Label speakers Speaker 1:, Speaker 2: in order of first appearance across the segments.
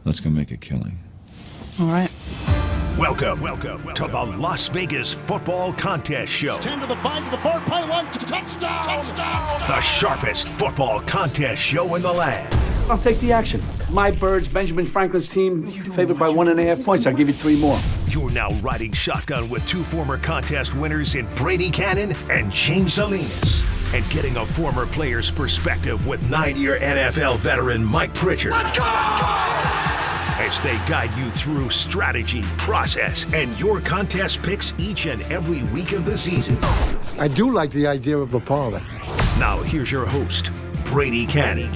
Speaker 1: Let's go make a killing.
Speaker 2: All right.
Speaker 3: Welcome to the Las Vegas Football Contest Show.
Speaker 4: 10 to the 5 to the 4, play 1, touchdown!
Speaker 3: The sharpest football contest show in the land.
Speaker 2: I'll take the action. My Birds, Benjamin Franklin's team, favored by 1.5 points. I'll give you 3 more.
Speaker 3: You're now riding shotgun with 2 former contest winners in Brady, Kannon and James Salinas. And getting a former player's perspective with 9-year NFL veteran Mike Pritchard.
Speaker 4: Let's go!
Speaker 3: As they guide you through strategy, process, and your contest picks each and every week of the season.
Speaker 5: I do like the idea of a parlay.
Speaker 3: Now here's your host, Brady Kannon.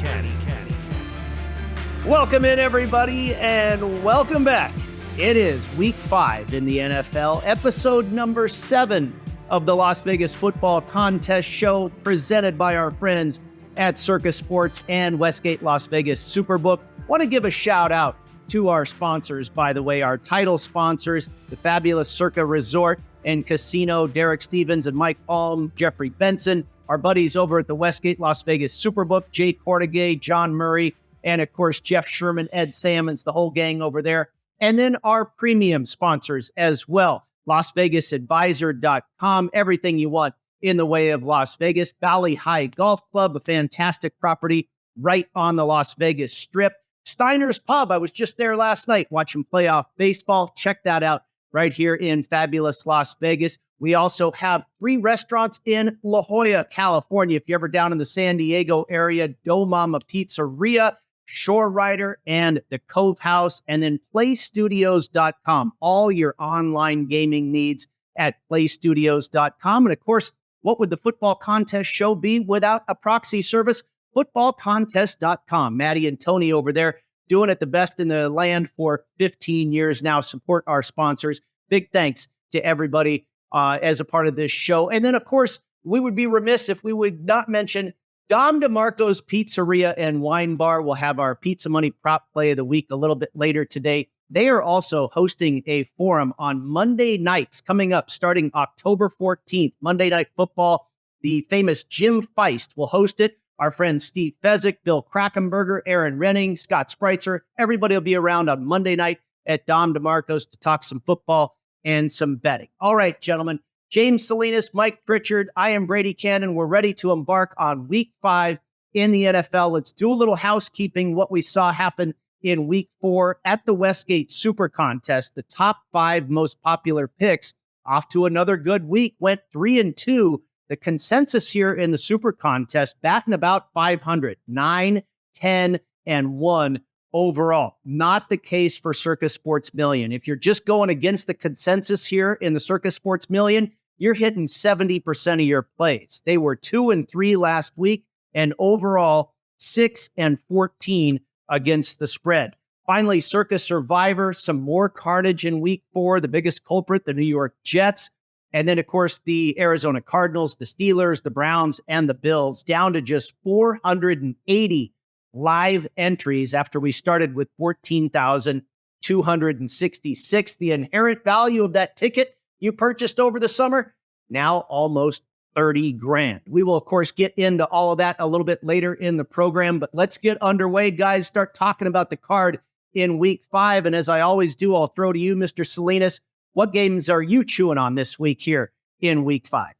Speaker 6: Welcome in, everybody, and welcome back. It is week 5 in the NFL, episode number 7 of the Las Vegas Football Contest Show, presented by our friends at Circus Sports and Westgate Las Vegas Superbook. Want to give a shout out to our sponsors, by the way, our title sponsors, the fabulous Circa Resort and Casino, Derek Stevens and Mike Alm, Jeffrey Benson, our buddies over at the Westgate Las Vegas Superbook, Jay Cortegay, John Murray, and of course, Jeff Sherman, Ed Salmons, the whole gang over there. And then our premium sponsors as well, LasVegasAdvisor.com, everything you want in the way of Las Vegas. Valley High Golf Club, a fantastic property right on the Las Vegas Strip. Steiner's Pub, I was just there last night watching playoff baseball. Check that out right here in fabulous Las Vegas. We also have 3 restaurants in La Jolla, California. If you're ever down in the San Diego area, Do Mama Pizzeria, Shore Rider, and the Cove House, and then PlayStudios.com. All your online gaming needs at PlayStudios.com. And of course, what would the Football Contest Show be without a proxy service? FootballContest.com. Maddie and Tony over there doing it the best in the land for 15 years now. Support our sponsors. Big thanks to everybody as a part of this show. And then, of course, we would be remiss if we would not mention Dom DeMarco's Pizzeria and Wine Bar. We'll have our Pizza Money Prop Play of the Week a little bit later today. They are also hosting a forum on Monday nights coming up starting October 14th. Monday Night Football. The famous Jim Feist will host it. Our friends Steve Fezzik, Bill Krakenberger, Aaron Renning, Scott Spreitzer, everybody will be around on Monday night at Dom DeMarco's to talk some football and some betting. All right, gentlemen. James Salinas, Mike Pritchard, I am Brady Kannon. We're ready to embark on week 5 in the NFL. Let's do a little housekeeping, what we saw happen in week 4 at the Westgate SuperContest. The top 5 most popular picks off to another good week, went 3-2. The consensus here in the Super Contest, batting about 500, 9, 10, and 1 overall. Not the case for Circus Sports Million. If you're just going against the consensus here in the Circus Sports Million, you're hitting 70% of your plays. They were 2-3 last week, and overall 6-14 against the spread. Finally, Circus Survivor, some more carnage in week 4. The biggest culprit, the New York Jets. And then, of course, the Arizona Cardinals, the Steelers, the Browns, and the Bills, down to just 480 live entries after we started with 14,266. The inherent value of that ticket you purchased over the summer, now almost 30 grand. We will, of course, get into all of that a little bit later in the program, but let's get underway, guys. Start talking about the card in week 5. And as I always do, I'll throw to you, Mr. Salinas. What games are you chewing on this week here in week 5?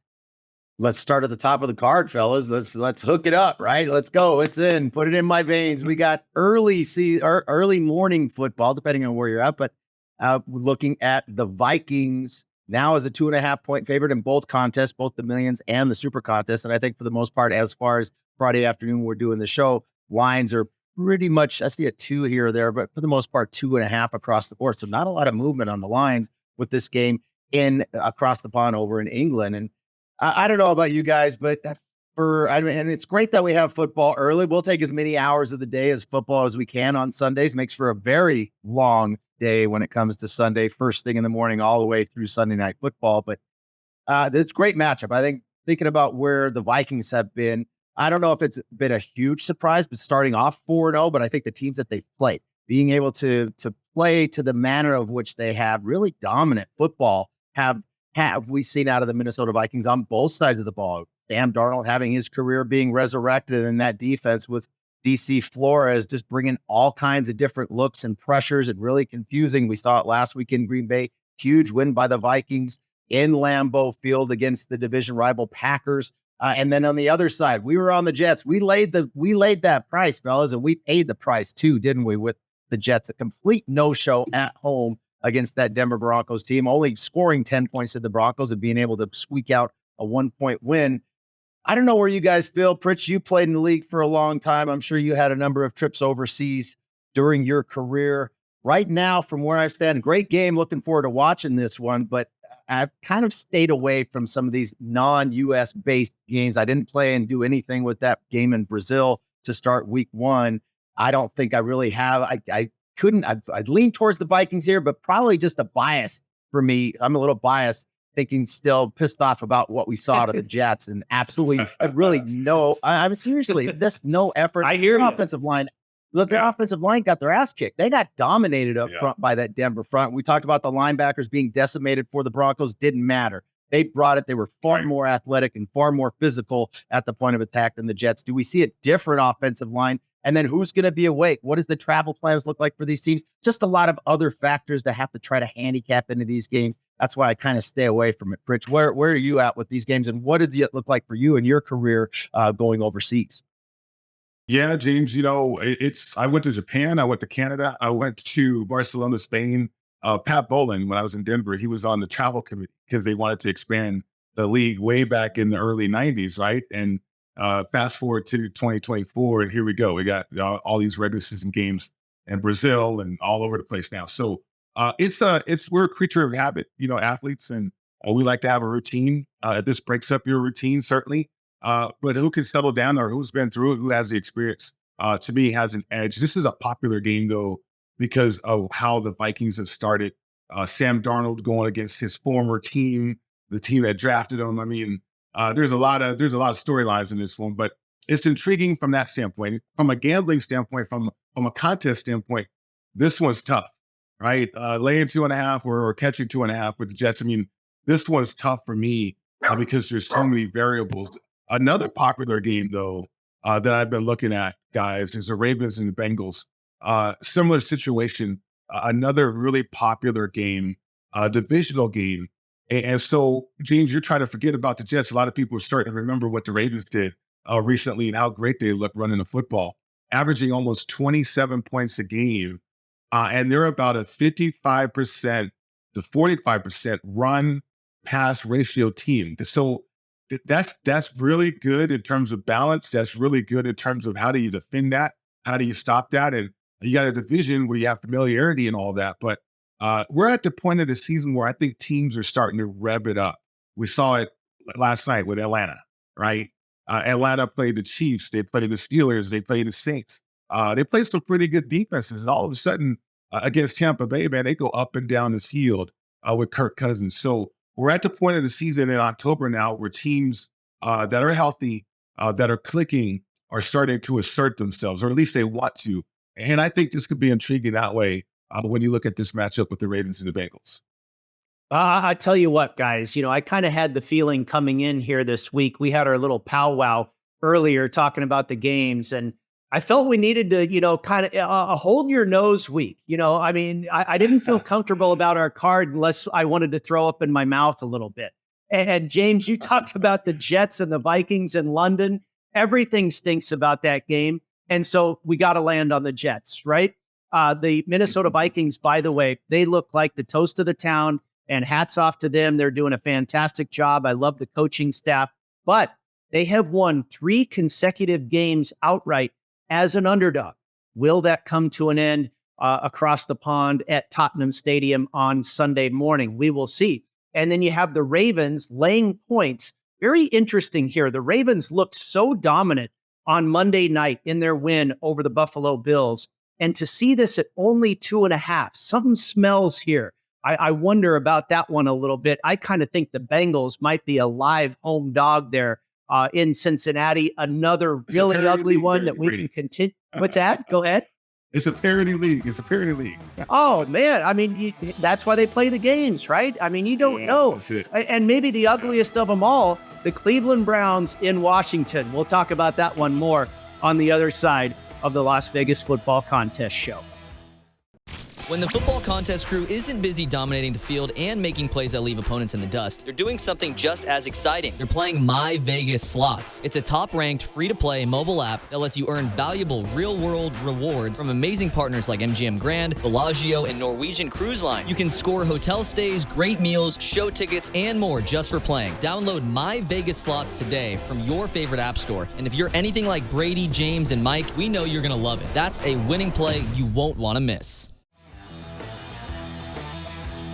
Speaker 7: Let's start at the top of the card, fellas. Let's hook it up, right? Let's go. It's in. Put it in my veins. We got early morning football, depending on where you're at. But looking at the Vikings now as a 2.5-point favorite in both contests, both the Millions and the Super Contest. And I think for the most part, as far as Friday afternoon, we're doing the show, lines are pretty much, I see a 2 here or there, but for the most part, 2.5 across the board. So not a lot of movement on the lines with this game in across the pond over in England. And I don't know about you guys, but and it's great that we have football early. We'll take as many hours of the day as football as we can on Sundays. Makes for a very long day when it comes to Sunday, first thing in the morning, all the way through Sunday Night Football. But it's a great matchup. I think thinking about where the Vikings have been, I don't know if it's been a huge surprise, but starting off 4-0, but I think the teams that they've played, being able to play to the manner of which they have really dominant football, have we seen out of the Minnesota Vikings on both sides of the ball. Sam Darnold having his career being resurrected, and that defense with DC Flores just bringing all kinds of different looks and pressures and really confusing. We saw it last week in Green Bay. Huge win by the Vikings in Lambeau Field against the division rival Packers. And then on the other side, we were on the Jets. We laid that price, fellas, and we paid the price too, didn't we? With the Jets, a complete no-show at home against that Denver Broncos team, only scoring 10 points to the Broncos and being able to squeak out a 1-point win. I don't know where you guys feel. Pritch, you played in the league for a long time. I'm sure you had a number of trips overseas during your career. Right now, from where I stand, great game. Looking forward to watching this one, but I've kind of stayed away from some of these non-U.S. based games. I didn't play and do anything with that game in Brazil to start week 1. I don't think I really have. I'd lean towards the Vikings here, but probably just a bias for me. I'm a little biased, thinking still pissed off about what we saw out of the Jets and absolutely really I'm seriously, there's no effort.
Speaker 6: I hear
Speaker 7: their
Speaker 6: you.
Speaker 7: offensive line. Look, their offensive line got their ass kicked. They got dominated up front by that Denver front. We talked about the linebackers being decimated for the Broncos. Didn't matter. They brought it. They were far more athletic and far more physical at the point of attack than the Jets. Do we see a different offensive line? And then who's going to be awake? What does the travel plans look like for these teams? Just a lot of other factors that have to try to handicap into these games. That's why I kind of stay away from it. Pritch, where are you at with these games, and what did it look like for you in your career going overseas?
Speaker 1: Yeah, James, I went to Japan, I went to Canada, I went to Barcelona, Spain. Pat Bolin, when I was in Denver, he was on the travel committee because they wanted to expand the league way back in the early 90s, right? And fast forward to 2024, and here we go. We got all these regular season games in Brazil and all over the place now. So we're a creature of habit, athletes, and we like to have a routine. This breaks up your routine, certainly. But who can settle down, or who's been through it, who has the experience, to me, has an edge. This is a popular game, though, because of how the Vikings have started. Sam Darnold going against his former team, the team that drafted him. I mean, there's a lot of storylines in this one, but it's intriguing from that standpoint. From a gambling standpoint, from a contest standpoint, this one's tough, right? Laying 2.5 or catching 2.5 with the Jets. I mean, this one's tough for me because there's so many variables. Another popular game, though, that I've been looking at, guys, is the Ravens and the Bengals. Similar situation, another really popular game, divisional game. And so, James, you're trying to forget about the Jets. A lot of people are starting to remember what the Ravens did recently and how great they look running the football, averaging almost 27 points a game. And they're about a 55% to 45% run pass ratio team. So that's really good in terms of balance. That's really good in terms of how do you defend that? How do you stop that? And you got a division where you have familiarity and all that. But we're at the point of the season where I think teams are starting to rev it up. We saw it last night with Atlanta, right? Atlanta played the Chiefs. They played the Steelers. They played the Saints. They played some pretty good defenses. And all of a sudden, against Tampa Bay, man, they go up and down the field with Kirk Cousins. So we're at the point of the season in October now where teams that are healthy, that are clicking, are starting to assert themselves, or at least they want to. And I think this could be intriguing that way when you look at this matchup with the Ravens and the Bengals.
Speaker 6: I tell you what, guys, I kind of had the feeling coming in here this week. We had our little powwow earlier talking about the games, and I felt we needed to, kind of hold your nose week. I mean, I didn't feel comfortable about our card unless I wanted to throw up in my mouth a little bit. And James, you talked about the Jets and the Vikings in London. Everything stinks about that game. And so we got to land on the Jets, right? The Minnesota Vikings, by the way, they look like the toast of the town, and hats off to them. They're doing a fantastic job. I love the coaching staff, but they have won 3 consecutive games outright as an underdog. Will that come to an end across the pond at Tottenham Stadium on Sunday morning? We will see. And then you have the Ravens laying points. Very interesting here. The Ravens looked so dominant on Monday night in their win over the Buffalo Bills. And to see this at only 2.5, something smells here. I wonder about that one a little bit. I kind of think the Bengals might be a live home dog there in Cincinnati. Another really ugly one that we can continue. What's that? Go ahead.
Speaker 1: It's a parity league.
Speaker 6: Oh, man. I mean, that's why they play the games, right? I mean, you don't know. And maybe the ugliest of them all, the Cleveland Browns in Washington. We'll talk about that one more on the other side of the Las Vegas Football Contest Show.
Speaker 8: When the football contest crew isn't busy dominating the field and making plays that leave opponents in the dust, they're doing something just as exciting. They're playing My Vegas Slots. It's a top-ranked, free-to-play mobile app that lets you earn valuable real-world rewards from amazing partners like MGM Grand, Bellagio, and Norwegian Cruise Line. You can score hotel stays, great meals, show tickets, and more just for playing. Download My Vegas Slots today from your favorite app store. And if you're anything like Brady, James, and Mike, we know you're going to love it. That's a winning play you won't want to miss.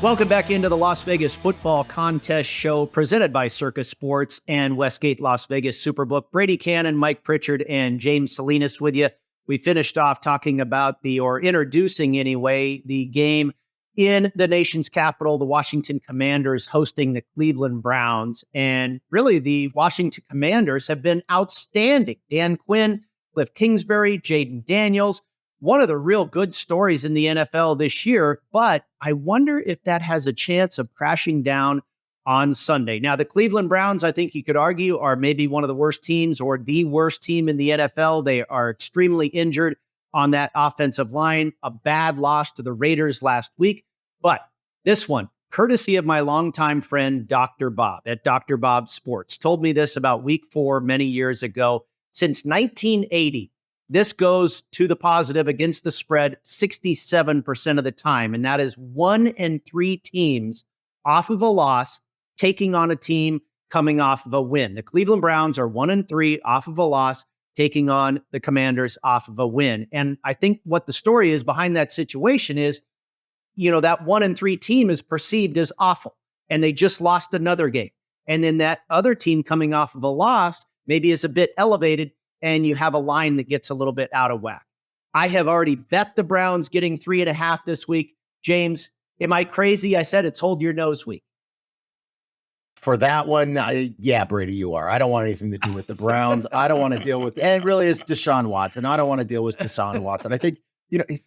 Speaker 6: Welcome back into the Las Vegas Football Contest Show presented by Circus Sports and Westgate Las Vegas Superbook. Brady Kannon, Mike Pritchard, and James Salinas with you. We finished off talking about introducing anyway, the game in the nation's capital, the Washington Commanders hosting the Cleveland Browns. And really, the Washington Commanders have been outstanding. Dan Quinn, Cliff Kingsbury, Jaden Daniels. One of the real good stories in the NFL this year, but I wonder if that has a chance of crashing down on Sunday. Now, the Cleveland Browns, I think you could argue, are maybe one of the worst teams or the worst team in the NFL. They are extremely injured on that offensive line, a bad loss to the Raiders last week. But this one, courtesy of my longtime friend, Dr. Bob at Dr. Bob Sports, told me this about week 4 many years ago. Since 1980, this goes to the positive against the spread 67% of the time. And that is 1 and 3 teams off of a loss taking on a team coming off of a win. The Cleveland Browns are 1 and 3 off of a loss, taking on the Commanders off of a win. And I think what the story is behind that situation is, that 1 and 3 team is perceived as awful, and they just lost another game. And then that other team coming off of a loss maybe is a bit elevated, and you have a line that gets a little bit out of whack. I have already bet the Browns getting 3.5 this week. James, am I crazy? I said it's hold your nose week.
Speaker 7: For that one, yeah, Brady, you are. I don't want anything to do with the Browns. I don't want to deal with, and really it's Deshaun Watson. I don't want to deal with Deshaun Watson. I think,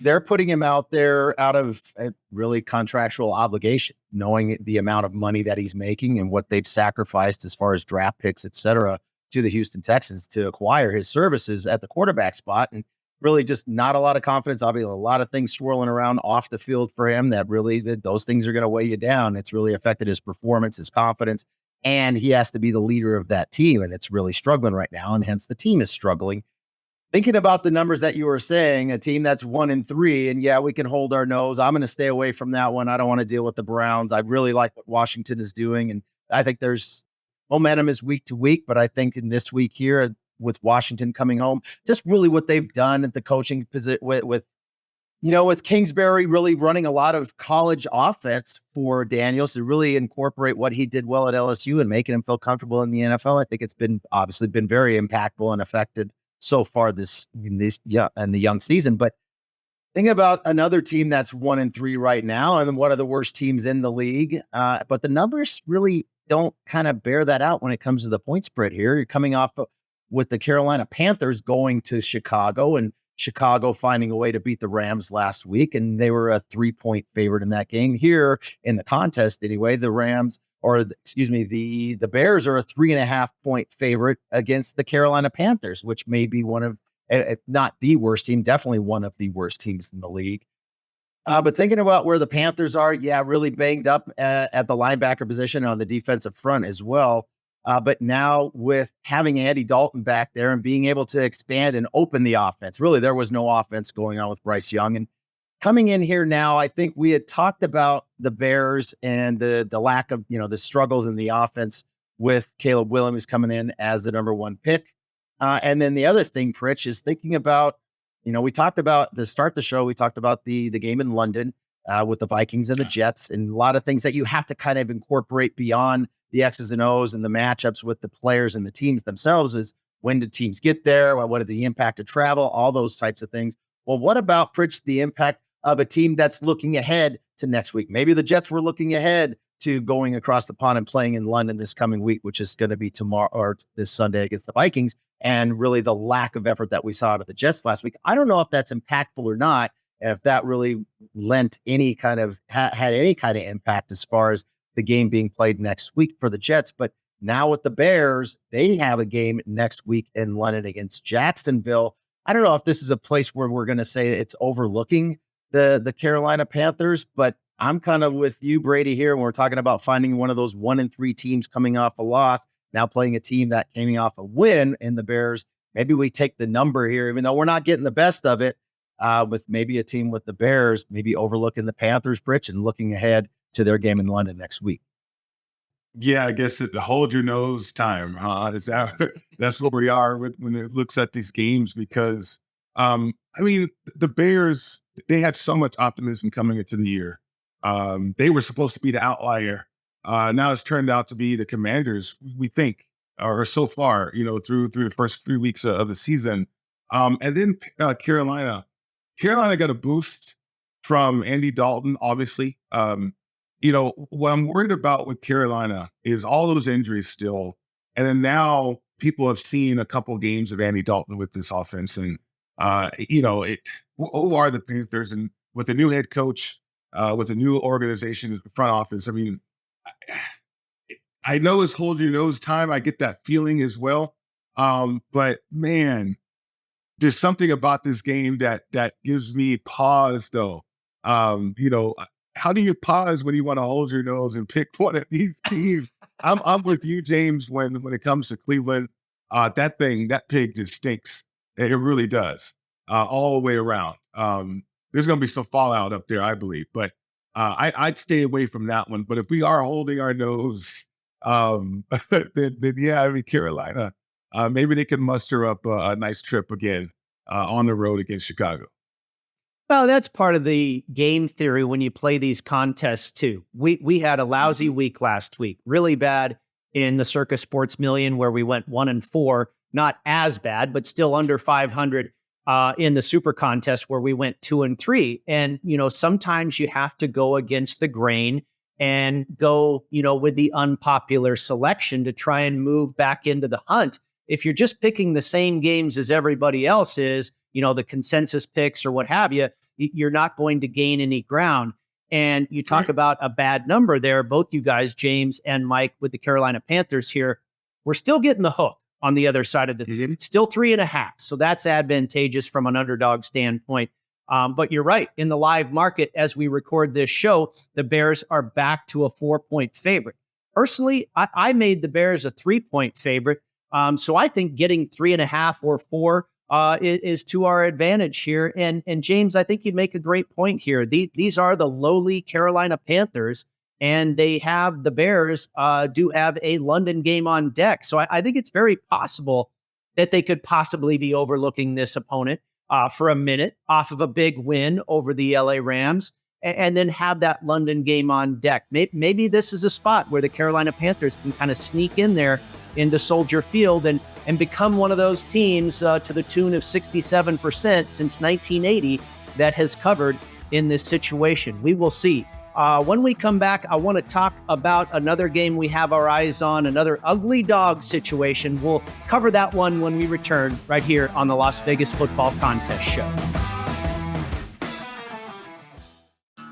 Speaker 7: they're putting him out there out of a really contractual obligation, knowing the amount of money that he's making and what they've sacrificed as far as draft picks, et cetera, to the Houston Texans to acquire his services at the quarterback spot. And really just not a lot of confidence. Obviously, a lot of things swirling around off the field for him that really, those things are going to weigh you down. It's really affected his performance, his confidence, and he has to be the leader of that team. And it's really struggling right now. And hence the team is struggling. Thinking about the numbers that you were saying, a team that's 1 and 3, and yeah, we can hold our nose. I'm going to stay away from that one. I don't want to deal with the Browns. I really like what Washington is doing. And I think there's momentum is week to week, but I think in this week here with Washington coming home, just really what they've done at the coaching position with Kingsbury really running a lot of college offense for Daniels to really incorporate what he did well at LSU and making him feel comfortable in the NFL. I think it's been very impactful and affected so far in the young season. But think about another team that's 1 and 3 right now, and one of the worst teams in the league. But the numbers really don't kind of bear that out when it comes to the point spread here. You're coming off with the Carolina Panthers going to Chicago, and Chicago finding a way to beat the Rams last week, and they were a 3-point favorite in that game. Here in the contest anyway, the Bears are a 3.5-point favorite against the Carolina Panthers, which may be one of, if not the worst team, definitely one of the worst teams in the league. But thinking about where the Panthers are, really banged up at the linebacker position on the defensive front as well. But now with having Andy Dalton back there and being able to expand and open the offense, really there was no offense going on with Bryce Young. And coming in here now, I think we had talked about the Bears and the lack of, the struggles in the offense with Caleb Williams coming in as the number 1 pick. And then the other thing, Pritch, is thinking about, we talked about to start the show, we talked about the game in London with the Vikings and the Jets, and a lot of things that you have to kind of incorporate beyond the X's and O's and the matchups with the players and the teams themselves is when do teams get there? What are the impact of travel? All those types of things. Well, what about, Pritch, the impact of a team that's looking ahead to next week? Maybe the Jets were looking ahead to going across the pond and playing in London this coming week, which is going to be tomorrow or this Sunday against the Vikings. And really the lack of effort that we saw out of the Jets last week. I don't know if that's impactful or not, and if that really had any kind of impact as far as the game being played next week for the Jets. But now with the Bears, they have a game next week in London against Jacksonville. I don't know if this is a place where we're going to say it's overlooking the Carolina Panthers, but I'm kind of with you, Brady, here when we're talking about finding one of those 1-3 teams coming off a loss, now playing a team that came off a win in the Bears. Maybe we take the number here, even though we're not getting the best of it, with maybe a team with the Bears, maybe overlooking the Panthers, Pritch, and looking ahead to their game in London next week.
Speaker 1: Yeah, I guess the hold your nose time, huh? That's what we are when it looks at these games because, I mean, the Bears, they had so much optimism coming into the year. They were supposed to be the outlier. Now it's turned out to be the Commanders, we think, or so far, through the first few weeks of the season. And then Carolina got a boost from Andy Dalton, obviously. What I'm worried about with Carolina is all those injuries still. And then now people have seen a couple games of Andy Dalton with this offense. And, who are the Panthers? And with a new head coach, with a new organization, front office, I mean, I know it's hold your nose time. I get that feeling as well. But man, there's something about this game that gives me pause, though. How do you pause when you want to hold your nose and pick one of these teams? I'm with you, James, when it comes to Cleveland. That pig just stinks. It really does, all the way around. There's going to be some fallout up there, I believe. But I'd stay away from that one. But if we are holding our nose, then yeah, I mean, Carolina, maybe they can muster up a nice trip again on the road against Chicago.
Speaker 6: Well, that's part of the game theory when you play these contests too. We had a lousy week last week, really bad in the Circa Sports Million where we went 1-4, not as bad, but still under 500 in the SuperContest where we went 2-3. And, sometimes you have to go against the grain and go, with the unpopular selection to try and move back into the hunt. If you're just picking the same games as everybody else is, the consensus picks or what have you, you're not going to gain any ground. And you talk about a bad number there, both you guys, James and Mike, with the Carolina Panthers here. We're still getting the hook on the other side of the thing. It's still 3.5. So that's advantageous from an underdog standpoint. But you're right. In the live market, as we record this show, the Bears are back to a 4-point favorite. Personally, I made the Bears a 3-point favorite. So I think getting 3.5 or 4 is to our advantage here. And James, I think you make a great point here. These are the lowly Carolina Panthers, and they have the Bears do have a London game on deck. So I think it's very possible that they could possibly be overlooking this opponent for a minute off of a big win over the LA Rams and then have that London game on deck. Maybe this is a spot where the Carolina Panthers can kind of sneak in there into Soldier Field and become one of those teams to the tune of 67% since 1980 that has covered in this situation. We will see. When we come back, I want to talk about another game we have our eyes on, another ugly dog situation. We'll cover that one when we return right here on the Las Vegas Football Contest Show.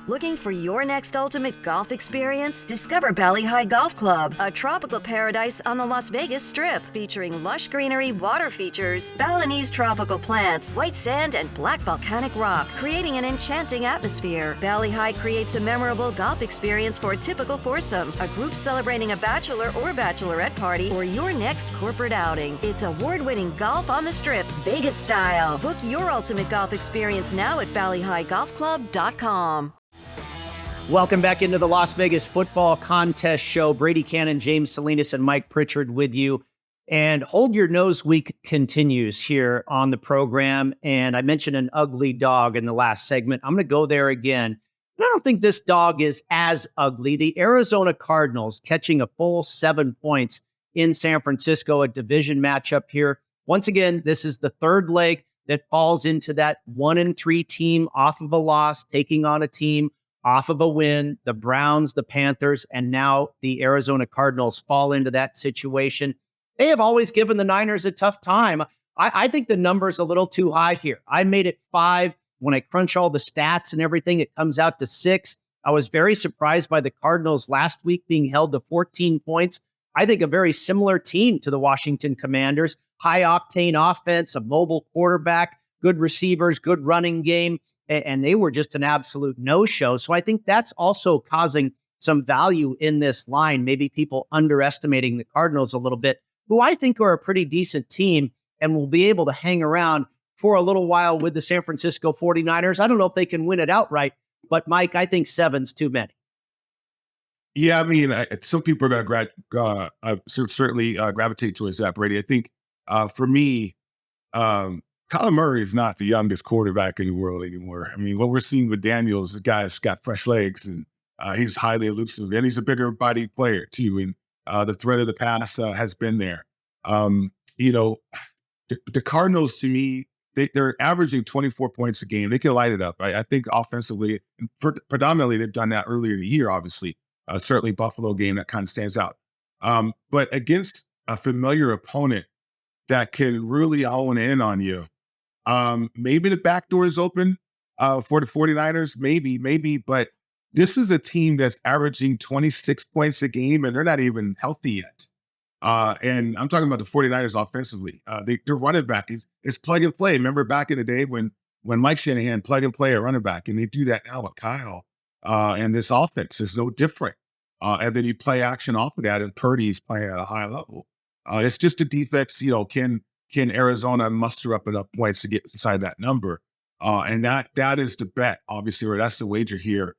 Speaker 9: Looking for your next ultimate golf experience? Discover Bali High Golf Club, a tropical paradise on the Las Vegas Strip, featuring lush greenery, water features, Balinese tropical plants, white sand, and black volcanic rock, creating an enchanting atmosphere. Bali High creates a memorable golf experience for a typical foursome, a group celebrating a bachelor or bachelorette party, or your next corporate outing. It's award-winning golf on the Strip, Vegas style. Book your ultimate golf experience now at BaliHighGolfClub.com.
Speaker 6: Welcome back into the Las Vegas Football Contest Show. Brady Kannon, James Salinas, and Mike Pritchard with you. And Hold Your Nose Week continues here on the program. And I mentioned an ugly dog in the last segment. I'm going to go there again. And I don't think this dog is as ugly. The Arizona Cardinals catching a full 7 points in San Francisco, a division matchup here. Once again, this is the third leg that falls into that 1-3 team off of a loss, taking on a team off of a win. The Browns, the Panthers, and now the Arizona Cardinals fall into that situation. They have always given the Niners a tough time. I think the number's a little too high here. I made it 5. When I crunch all the stats and everything, it comes out to 6. I was very surprised by the Cardinals last week being held to 14 points. I think a very similar team to the Washington Commanders. High-octane offense, a mobile quarterback, good receivers, good running game, and they were just an absolute no-show. So I think that's also causing some value in this line, maybe people underestimating the Cardinals a little bit, who I think are a pretty decent team and will be able to hang around for a little while with the San Francisco 49ers. I don't know if they can win it outright, but Mike, I think 7's too many.
Speaker 1: Yeah, I mean, some people are going to certainly gravitate towards that, Brady. I think for me, Kyler Murray is not the youngest quarterback in the world anymore. I mean, what we're seeing with Daniels, the guy's got fresh legs, and he's highly elusive, and he's a bigger body player too. And the threat of the pass has been there. The Cardinals, to me, they're averaging 24 points a game. They can light it up. Right? I think offensively, predominantly, they've done that earlier in the year, obviously. Certainly Buffalo game, that kind of stands out. But against a familiar opponent that can really hone in on you, maybe the back door is open for the 49ers, maybe, but this is a team that's averaging 26 points a game, and they're not even healthy yet. And I'm talking about the 49ers offensively. Their running back is plug and play. Remember back in the day when Mike Shanahan plug and play a running back, and they do that now with Kyle. And this offense is no different. And then you play action off of that, and Purdy's playing at a high level. It's just a defense, can Arizona muster up enough points to get inside that number? And that is the bet, obviously, or that's the wager here.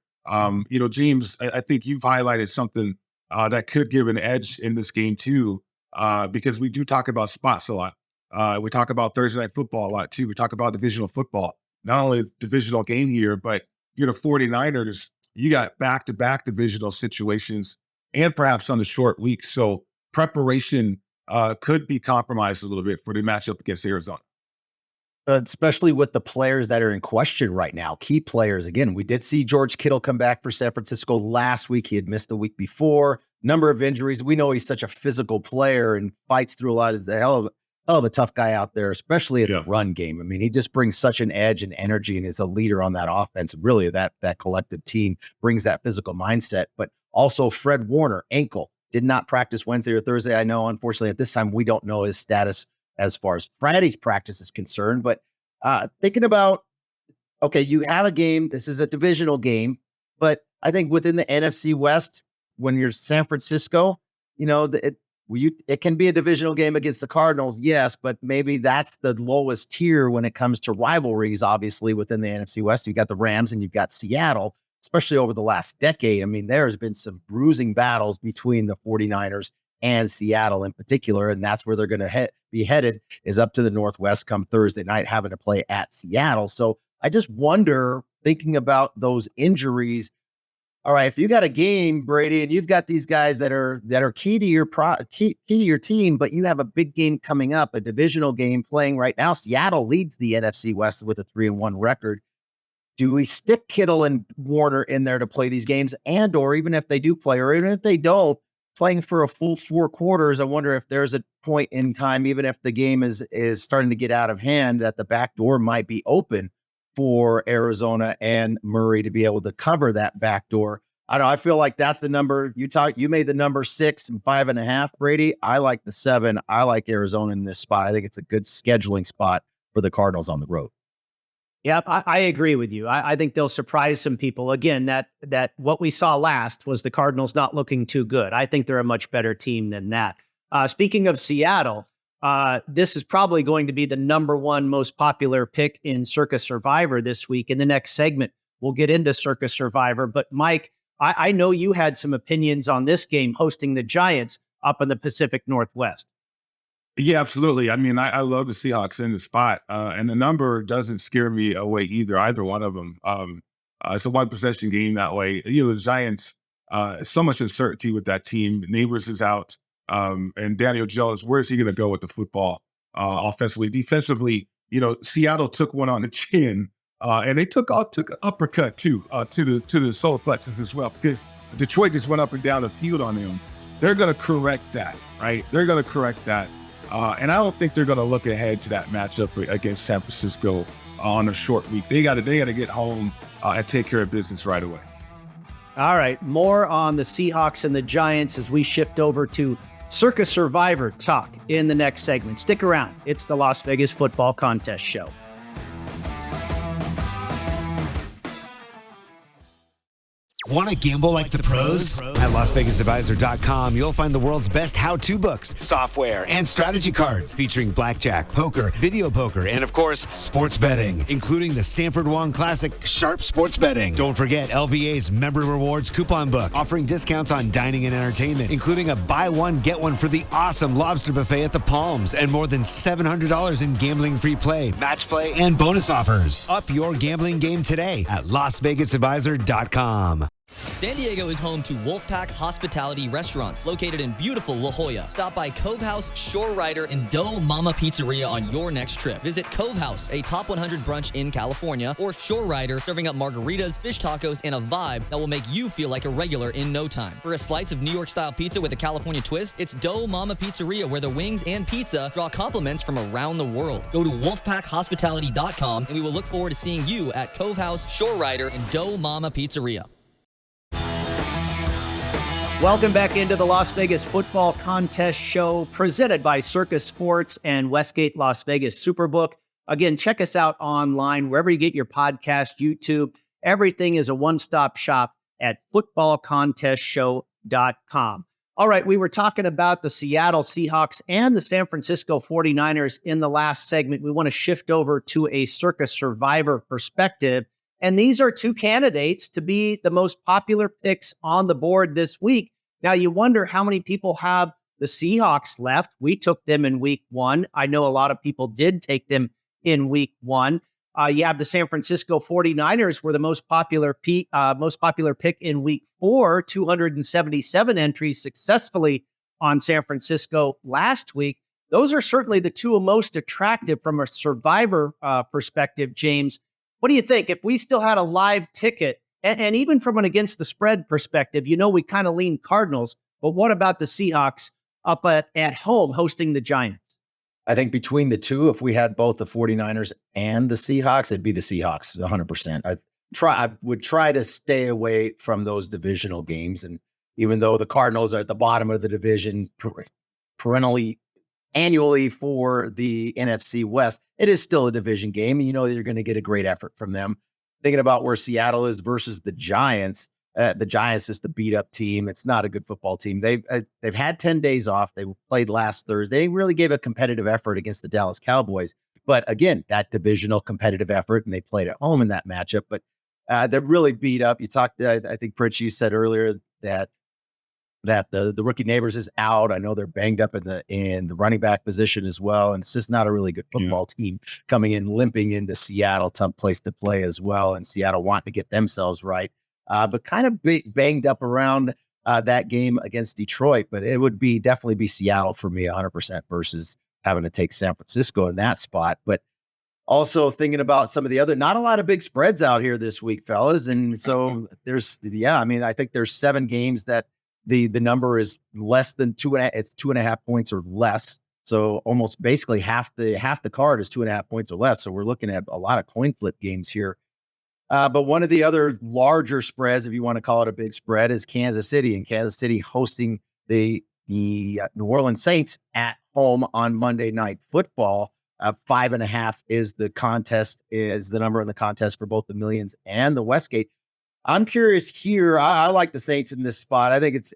Speaker 1: James, I think you've highlighted something that could give an edge in this game too, because we do talk about spots a lot. We talk about Thursday Night Football a lot too. We talk about divisional football, not only divisional game here, but the 49ers, you got back-to-back divisional situations and perhaps on the short week. So preparation could be compromised a little bit for the matchup against Arizona.
Speaker 7: Especially with the players that are in question right now, key players. Again, we did see George Kittle come back for San Francisco last week. He had missed the week before. Number of injuries. We know he's such a physical player and fights through a lot. He's a hell of a tough guy out there, especially in the run game. I mean, he just brings such an edge and energy and is a leader on that offense. Really, that collective team brings that physical mindset. But also Fred Warner, ankle, did not practice Wednesday or Thursday. I know, unfortunately, at this time, we don't know his status as far as Friday's practice is concerned. But thinking about, okay, you have a game. This is a divisional game. But I think within the NFC West, when you're San Francisco, it can be a divisional game against the Cardinals, yes, but maybe that's the lowest tier when it comes to rivalries, obviously, within the NFC West. You've got the Rams and you've got Seattle, especially over the last decade. I mean, there has been some bruising battles between the 49ers and Seattle in particular, and that's where they're going to be headed, is up to the Northwest come Thursday night, having to play at Seattle. So I just wonder, thinking about those injuries, all right, if you got a game, Brady, and you've got these guys that are key to your team, but you have a big game coming up, a divisional game playing right now. Seattle leads the NFC West with a 3-1 record. Do we stick Kittle and Warner in there to play these games, or even if they do play, or even if they don't, playing for a full 4 quarters? I wonder if there's a point in time, even if the game is starting to get out of hand, that the back door might be open for Arizona and Murray to be able to cover that back door. I don't know. I feel like that's the number you made the number 6 and 5.5, Brady. I like the 7. I like Arizona in this spot. I think it's a good scheduling spot for the Cardinals on the road.
Speaker 6: Yeah, I agree with you. I think they'll surprise some people. Again, that what we saw last was the Cardinals not looking too good. I think they're a much better team than that. Speaking of Seattle, this is probably going to be the number 1 most popular pick in Circa Survivor this week. In the next segment, we'll get into Circa Survivor. But Mike, I know you had some opinions on this game hosting the Giants up in the Pacific Northwest.
Speaker 1: Yeah, absolutely. I mean, I love the Seahawks in the spot, and the number doesn't scare me away either one of them. It's a 1-possession game that way. The Giants, so much uncertainty with that team. Neighbors is out. And Daniel Jones, where is he going to go with the football offensively? Defensively, Seattle took one on the chin, and they took an uppercut too to the solar plexus as well, because Detroit just went up and down the field on them. They're going to correct that, right? They're going to correct that. And I don't think they're going to look ahead to that matchup against San Francisco on a short week. They got to get home and take care of business right away.
Speaker 6: All right, more on the Seahawks and the Giants as we shift over to Circa Survivor talk in the next segment. Stick around. It's the Las Vegas Football Contest Show.
Speaker 10: Want to gamble like the pros? At LasVegasAdvisor.com, you'll find the world's best how-to books, software, and strategy cards featuring blackjack, poker, video poker, and of course, sports betting, including the Stanford Wong Classic Sharp Sports Betting. Don't forget LVA's Member Rewards coupon book, offering discounts on dining and entertainment, including a buy one, get one for the awesome lobster buffet at the Palms, and more than $700 in gambling-free play, match play, and bonus offers. Up your gambling game today at LasVegasAdvisor.com.
Speaker 8: San Diego is home to Wolfpack Hospitality Restaurants, located in beautiful La Jolla. Stop by Cove House, Shore Rider, and Dough Mama Pizzeria on your next trip. Visit Cove House, a top 100 brunch in California, or Shore Rider, serving up margaritas, fish tacos, and a vibe that will make you feel like a regular in no time. For a slice of New York-style pizza with a California twist, it's Dough Mama Pizzeria, where the wings and pizza draw compliments from around the world. Go to wolfpackhospitality.com, and we will look forward to seeing you at Cove House, Shore Rider, and Dough Mama Pizzeria.
Speaker 6: Welcome back into the Las Vegas Football Contest Show, presented by Circus Sports and Westgate Las Vegas Superbook. Again, check us out online, wherever you get your podcast, YouTube. Everything is a one-stop shop at footballcontestshow.com. All right, we were talking about the Seattle Seahawks and the San Francisco 49ers in the last segment. We want to shift over to a Circus Survivor perspective. And these are two candidates to be the most popular picks on the board this week. Now, you wonder how many people have the Seahawks left. We took them in week 1. I know a lot of people did take them in week 1. You have the San Francisco 49ers were the most popular pick in week 4, 277 entries successfully on San Francisco last week. Those are certainly the two most attractive from a survivor perspective, James. What do you think? If we still had a live ticket, and even from an against the spread perspective, we kind of lean Cardinals, but what about the Seahawks up at home hosting the Giants?
Speaker 7: I think between the two, if we had both the 49ers and the Seahawks, it'd be the Seahawks 100%. I would try to stay away from those divisional games. And even though the Cardinals are at the bottom of the division annually for the NFC West, it is still a division game, and you're going to get a great effort from them. Thinking about where Seattle is versus the Giants is the beat up team. It's not a good football team. They've had 10 days off. They played last Thursday. They really gave a competitive effort against the Dallas Cowboys. But again, that divisional competitive effort, and they played at home in that matchup. But they're really beat up. You talked, I think, Pritch, you said earlier that the rookie Neighbors is out. I know they're banged up in the running back position as well. And it's just not a really good football team coming in, limping into Seattle, tough place to play as well. And Seattle wanting to get themselves right, but kind of banged up around that game against Detroit. But it would definitely be Seattle for me 100% versus having to take San Francisco in that spot. But also thinking about some of the other, not a lot of big spreads out here this week, fellas. And so I think there's 7 games that the number is less than 2.5. It's 2.5 points or less. So almost basically half the card is 2.5 points or less. So we're looking at a lot of coin flip games here. But one of the other larger spreads, if you want to call it a big spread, is Kansas City, and Kansas City hosting the New Orleans Saints at home on Monday Night Football. 5.5 is the number in the contest for both the Millions and the Westgate. I'm curious here. I like the Saints in this spot. I think it's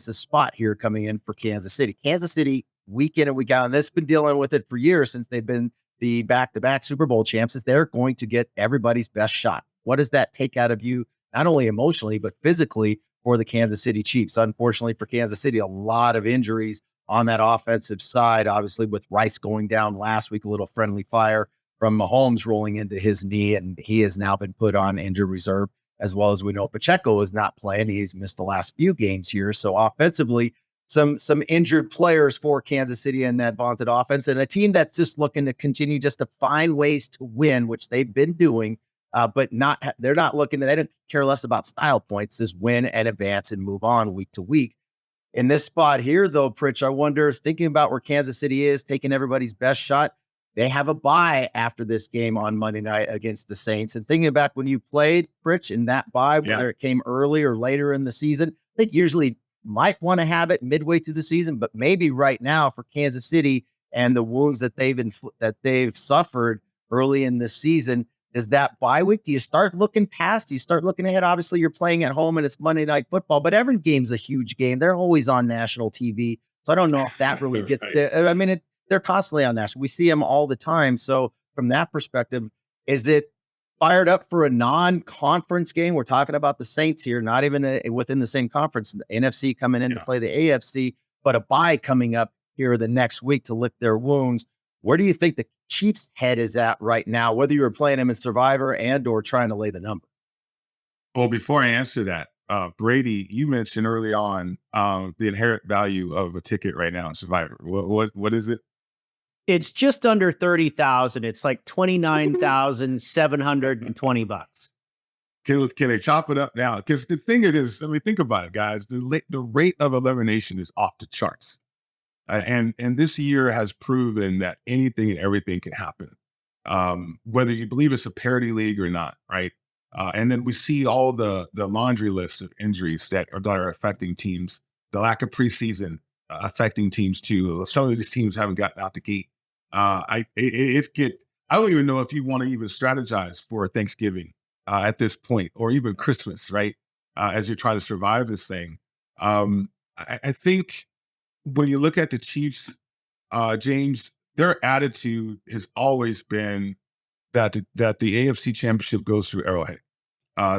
Speaker 7: a spot here coming in for Kansas City. Kansas City, week in and week out, and they've been dealing with it for years since they've been the back-to-back Super Bowl champs, is they're going to get everybody's best shot. What does that take out of you, not only emotionally, but physically for the Kansas City Chiefs? Unfortunately for Kansas City, a lot of injuries on that offensive side, obviously with Rice going down last week, a little friendly fire from Mahomes rolling into his knee, and he has now been put on injured reserve. As well as we know, Pacheco is not playing. He's missed the last few games here. So offensively, some injured players for Kansas City in that vaunted offense, and a team that's just looking to continue just to find ways to win, which they've been doing, but they're not looking to, they don't care less about style points, just win and advance and move on week to week. In this spot here, though, Pritch, I wonder, thinking about where Kansas City is, taking everybody's best shot, they have a bye after this game on Monday night against the Saints. And thinking back when you played, Pritch, in that bye, whether it came early or later in the season, I think usually might want to have it midway through the season, but maybe right now for Kansas City and the wounds that they've suffered early in this season, Does that bye week, do you start looking past? Do you start looking ahead? Obviously, you're playing at home and it's Monday Night Football, but every game's a huge game. They're always on national TV. So I don't know if that really gets there. I mean, they're constantly on national. We see them all the time. So from that perspective, is it fired up for a non-conference game? We're talking about the Saints here, not even within the same conference. The NFC coming in to play the AFC, but a bye coming up here the next week to lick their wounds. Where do you think the Chiefs' head is at right now, whether you were playing them in Survivor and or trying to lay the number?
Speaker 1: Well, before I answer that, Brady, you mentioned early on the inherent value of a ticket right now in Survivor. What is it?
Speaker 6: It's just under 30,000. It's like $29,720.
Speaker 1: Can they chop it up now? Because the thing is, I mean, think about it, guys. The rate of elimination is off the charts. And this year has proven that anything and everything can happen, whether you believe it's a parity league or not, right? And then we see all the laundry list of injuries that are affecting teams, the lack of preseason affecting teams too. Some of these teams haven't gotten out the gate. I don't even know if you want to even strategize for Thanksgiving at this point, or even Christmas, right? As you're trying to survive this thing. I think when you look at the Chiefs, James, their attitude has always been that the AFC Championship goes through Arrowhead.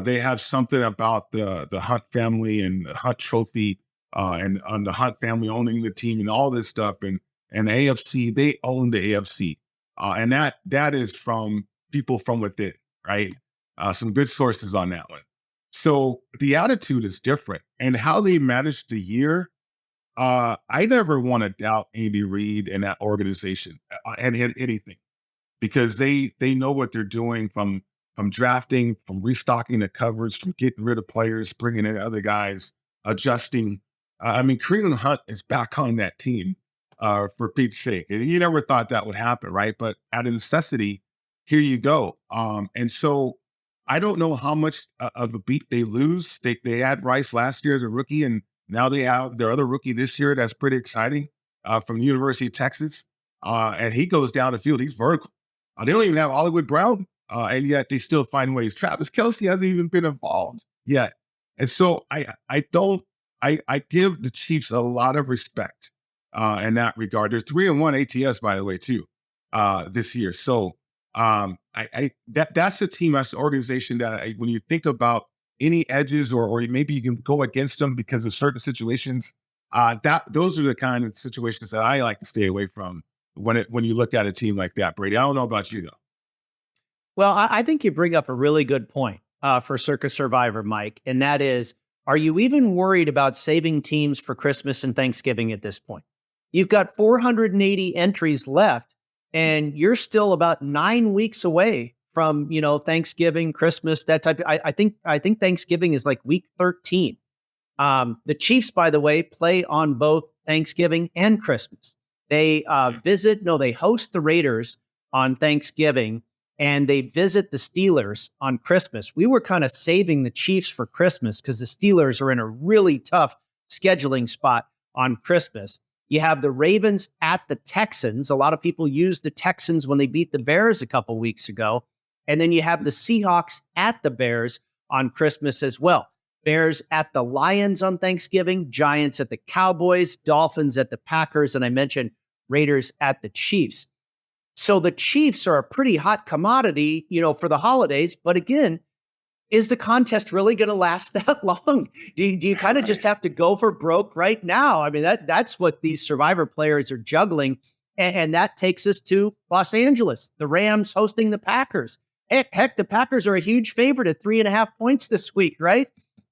Speaker 1: They have something about the Hunt family and the Hunt trophy, and the Hunt family owning the team and all this stuff. And the AFC, they own the AFC. And that is from people from within, right? Some good sources on that one. So the attitude is different. And how they managed the year, I never want to doubt Andy Reid and that organization and anything, because they know what they're doing from drafting, from restocking the covers, from getting rid of players, bringing in other guys, adjusting. I mean, Kareem Hunt is back on that team for Pete's sake. And you never thought that would happen, right? But out of necessity, here you go. And so I don't know how much of a beat they lose. They had Rice last year as a rookie, and now they have their other rookie this year. That's pretty exciting, from the University of Texas. And he goes down the field. He's vertical. They don't even have Hollywood Brown, and yet they still find ways. Travis Kelce hasn't even been involved yet. And so I give the Chiefs a lot of respect in that regard. There's 3-1 ATS, by the way, too, this year. So that's the team, that's the organization that when you think about any edges or maybe you can go against them because of certain situations, those are the kind of situations that I like to stay away from when you look at a team like that, Brady. I don't know about you, though.
Speaker 6: Well, I think you bring up a really good point for Circus Survivor, Mike, and that is, are you even worried about saving teams for Christmas and Thanksgiving at this point? You've got 480 entries left, and you're still about 9 weeks away from, Thanksgiving, Christmas, that type of. I think Thanksgiving is like week 13. The Chiefs, by the way, play on both Thanksgiving and Christmas. They they host the Raiders on Thanksgiving, and they visit the Steelers on Christmas. We were kind of saving the Chiefs for Christmas because the Steelers are in a really tough scheduling spot on Christmas. You have the Ravens at the Texans. A lot of people used the Texans when they beat the Bears a couple weeks ago. And then you have the Seahawks at the Bears on Christmas as well. Bears at the Lions on Thanksgiving, Giants at the Cowboys, Dolphins at the Packers, and I mentioned Raiders at the Chiefs. So the Chiefs are a pretty hot commodity, for the holidays. But again, is the contest really going to last that long? Do you kind of just have to go for broke right now? I mean, that's what these Survivor players are juggling. And that takes us to Los Angeles, the Rams hosting the Packers. Heck, the Packers are a huge favorite at 3.5 points this week, right?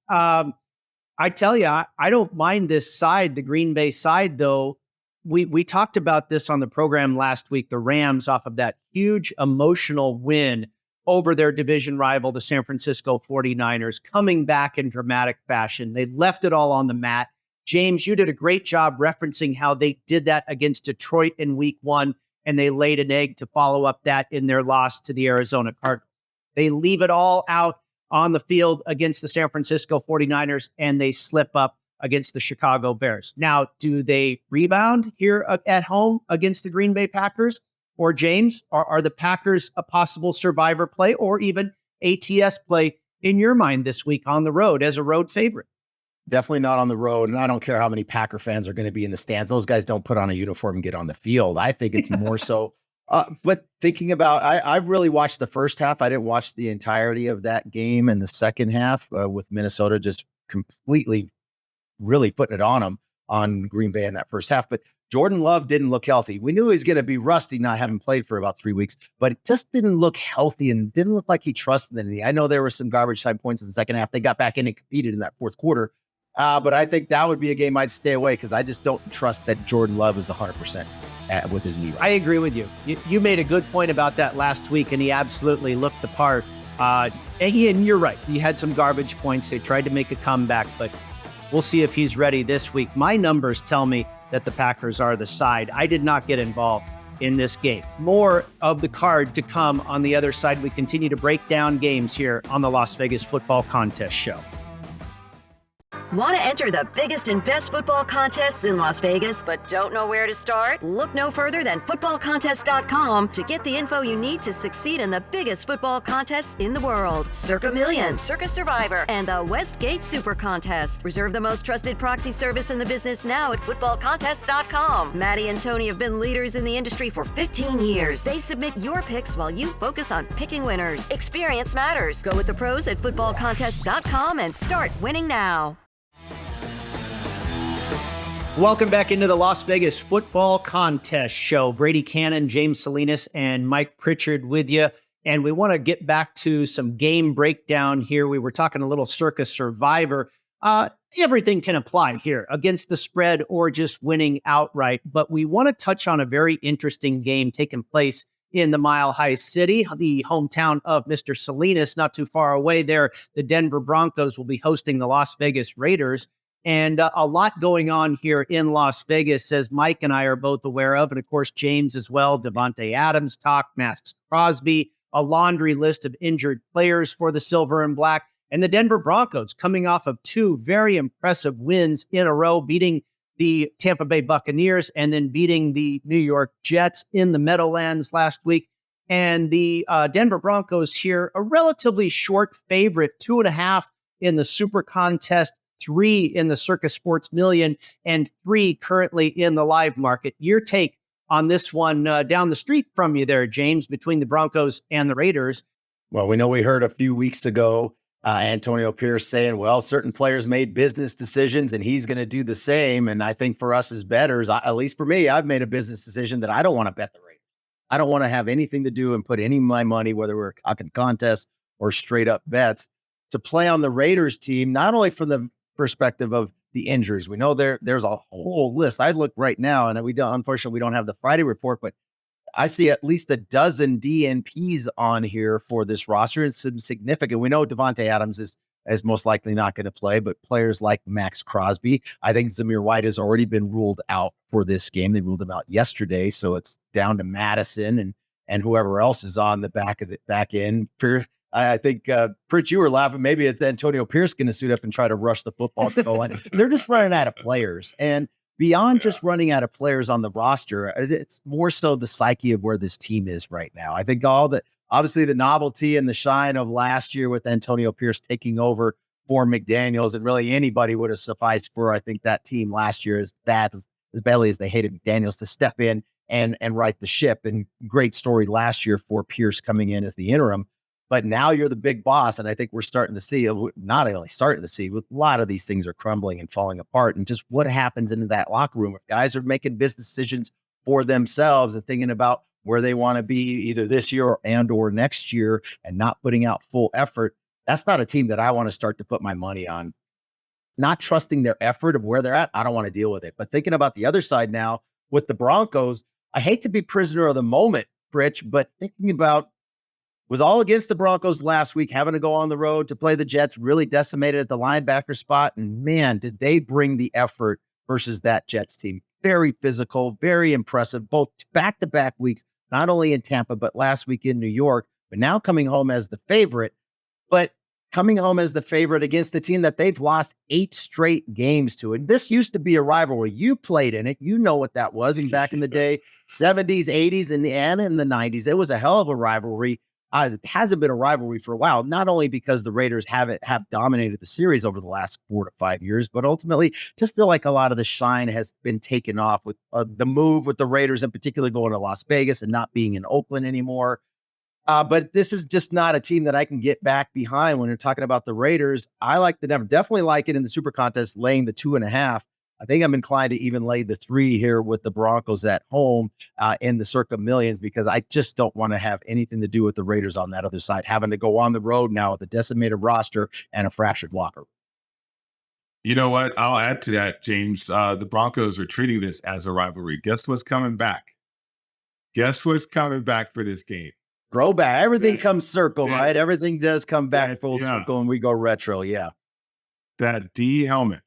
Speaker 6: I tell you, I don't mind this side, the Green Bay side, though. We talked about this on the program last week, the Rams off of that huge emotional win over their division rival, the San Francisco 49ers, coming back in dramatic fashion. They left it all on the mat. James, you did a great job referencing how they did that against Detroit in week 1, and they laid an egg to follow up that in their loss to the Arizona Cardinals. They leave it all out on the field against the San Francisco 49ers, and they slip up against the Chicago Bears. Now, do they rebound here at home against the Green Bay Packers? or James, are the Packers a possible survivor play or even ATS play in your mind this week on the road as a road favorite?
Speaker 7: Definitely not on the road. And I don't care how many Packer fans are going to be in the stands. Those guys don't put on a uniform and get on the field. I think it's more so. But thinking about, I really watched the first half. I didn't watch the entirety of that game in the second half with Minnesota just completely really putting it on them on Green Bay in that first half. But Jordan Love didn't look healthy. We knew he was going to be rusty, not having played for about 3 weeks, but it just didn't look healthy and didn't look like he trusted anything. I know there were some garbage time points in the second half. They got back in and competed in that fourth quarter. But I think that would be a game I'd stay away because I just don't trust that Jordan Love is 100% with his knee.
Speaker 6: I agree with you. You made a good point about that last week, and he absolutely looked the part. And you're right. He had some garbage points. They tried to make a comeback, but we'll see if he's ready this week. My numbers tell me that the Packers are the side. I did not get involved in this game. More of the card to come on the other side. We continue to break down games here on the Las Vegas Football Contest Show.
Speaker 9: Want to enter the biggest and best football contests in Las Vegas, but don't know where to start? Look no further than footballcontest.com to get the info you need to succeed in the biggest football contests in the world. Circa Million, Circa Survivor, and the Westgate SuperContest. Reserve the most trusted proxy service in the business now at footballcontest.com. Maddie and Tony have been leaders in the industry for 15 years. They submit your picks while you focus on picking winners. Experience matters. Go with the pros at footballcontest.com and start winning now.
Speaker 6: Welcome back into the Las Vegas Football Contest Show. Brady Kannon, James Salinas, and Mike Pritchard with you. And we want to get back to some game breakdown here. We were talking a little Circa Survivor. Everything can apply here against the spread or just winning outright. But we want to touch on a very interesting game taking place in the Mile High City, the hometown of Mr. Salinas, not too far away there. The Denver Broncos will be hosting the Las Vegas Raiders. And a lot going on here in Las Vegas, as Mike and I are both aware of. And of course, James as well. Devontae Adams talk, Max Crosby, a laundry list of injured players for the Silver and Black. And the Denver Broncos coming off of two very impressive wins in a row, beating the Tampa Bay Buccaneers and then beating the New York Jets in the Meadowlands last week. And the Denver Broncos here, a relatively short favorite, 2.5 in the SuperContest, 3 in the Circa Sports Million, and 3 currently in the live market. Your take on this one down the street from you there, James, between the Broncos and the Raiders.
Speaker 7: Well, we know we heard a few weeks ago Antonio Pierce saying, well, certain players made business decisions and he's going to do the same. And I think for us as bettors, at least for me, I've made a business decision that I don't want to bet the Raiders. I don't want to have anything to do and put any of my money, whether we're talking contests or straight up bets, to play on the Raiders team, not only from the perspective of the injuries. We know there's a whole list. I look right now, and unfortunately, we don't have the Friday report, but I see at least a dozen DNPs on here for this roster. It's significant. We know Devontae Adams is most likely not going to play, but players like Max Crosby, I think Zamir White has already been ruled out for this game. They ruled him out yesterday, so it's down to Madison and whoever else is on the back end. I think, Pritch, you were laughing. Maybe it's Antonio Pierce going to suit up and try to rush the football goal line. They're just running out of players. And beyond just running out of players on the roster, it's more so the psyche of where this team is right now. I think obviously the novelty and the shine of last year with Antonio Pierce taking over for McDaniels, and really anybody would have sufficed for, I think, that team last year as badly as they hated McDaniels to step in and right the ship. And great story last year for Pierce coming in as the interim. But now you're the big boss, and I think we're starting to see, not only starting to see, a lot of these things are crumbling and falling apart, and just what happens in that locker room. If guys are making business decisions for themselves and thinking about where they want to be either this year or next year and not putting out full effort, that's not a team that I want to start to put my money on. Not trusting their effort of where they're at, I don't want to deal with it. But thinking about the other side now with the Broncos, I hate to be prisoner of the moment, Rich, but thinking about was all against the Broncos last week, having to go on the road to play the Jets, really decimated at the linebacker spot. And man, did they bring the effort versus that Jets team. Very physical, very impressive, both back-to-back weeks, not only in Tampa, but last week in New York, but now coming home as the favorite. But coming home as the favorite against the team that they've lost 8 straight games to. And this used to be a rivalry. You played in it. You know what that was. And back in the day, 70s, 80s, and in the 90s, it was a hell of a rivalry. It hasn't been a rivalry for a while, not only because the Raiders have dominated the series over the last 4 to 5 years, but ultimately just feel like a lot of the shine has been taken off with the move with the Raiders in particular going to Las Vegas and not being in Oakland anymore. But this is just not a team that I can get back behind when you're talking about the Raiders. I like the Denver, definitely like it in the SuperContest, laying the 2.5. I think I'm inclined to even lay the 3 here with the Broncos at home in the circa millions, because I just don't want to have anything to do with the Raiders on that other side, having to go on the road now with a decimated roster and a fractured locker.
Speaker 1: You know what? I'll add to that, James. The Broncos are treating this as a rivalry. Guess what's coming back? Guess what's coming back for this game?
Speaker 7: Throwback. Everything comes circle, right? Everything does come back full circle and we go retro. Yeah.
Speaker 1: That D helmet.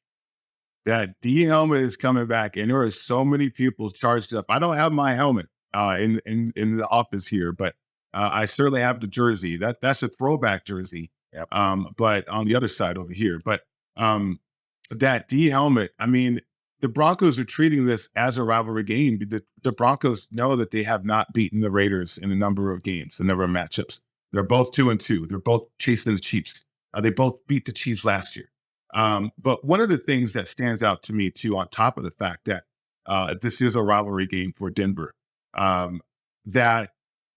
Speaker 1: That D helmet is coming back. And there are so many people charged up. I don't have my helmet in the office here, but I certainly have the jersey. That's a throwback jersey.
Speaker 7: Yep.
Speaker 1: But on the other side over here. But that D helmet, I mean, the Broncos are treating this as a rivalry game. The Broncos know that they have not beaten the Raiders in a number of games, a number of matchups. They're both 2-2. They're both chasing the Chiefs. They both beat the Chiefs last year. But one of the things that stands out to me, too, on top of the fact that this is a rivalry game for Denver, that